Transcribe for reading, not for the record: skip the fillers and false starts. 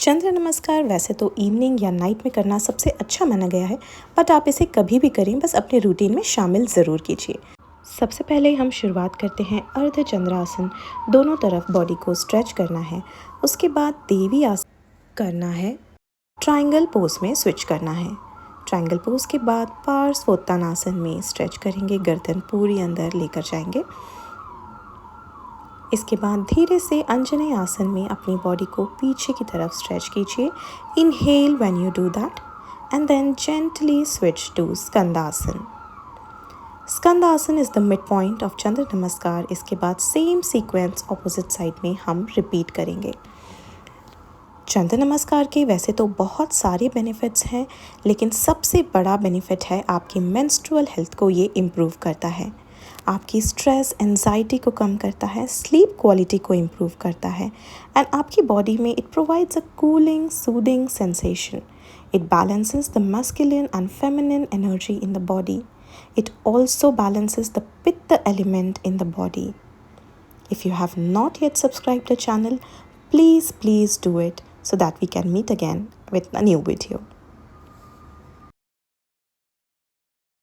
चंद्र नमस्कार वैसे तो इवनिंग या नाइट में करना सबसे अच्छा माना गया है, बट आप इसे कभी भी करें, बस अपने रूटीन में शामिल ज़रूर कीजिए। सबसे पहले हम शुरुआत करते हैं अर्ध चंद्रासन। दोनों तरफ बॉडी को स्ट्रेच करना है। उसके बाद देवी आसन करना है। ट्रायंगल पोज में स्विच करना है। ट्रायंगल पोज के बाद पार्श्वोत्तानासन में स्ट्रेच करेंगे, गर्दन पूरी अंदर लेकर जाएंगे। इसके बाद धीरे से अंजनेय आसन में अपनी बॉडी को पीछे की तरफ स्ट्रेच कीजिए। Inhale when you do that and then gently switch to Skandasana. Skandasana is the mid point of Chandra Namaskar. इसके बाद सेम सीक्वेंस ऑपोजिट साइड में हम रिपीट करेंगे। चंद्र नमस्कार के वैसे तो बहुत सारे बेनिफिट्स हैं, लेकिन सबसे बड़ा बेनिफिट है आपकी मेंस्ट्रुअल हेल्थ को ये इम्प्रूव करता है। आपकी स्ट्रेस एंजाइटी को कम करता है, स्लीप क्वालिटी को इम्प्रूव करता है एंड आपकी बॉडी में it provides a cooling soothing sensation. It balances the masculine and feminine energy in the body. It also balances the pitta element in the body. If you have not yet subscribed the channel, please do it so that we can meet again with a new video.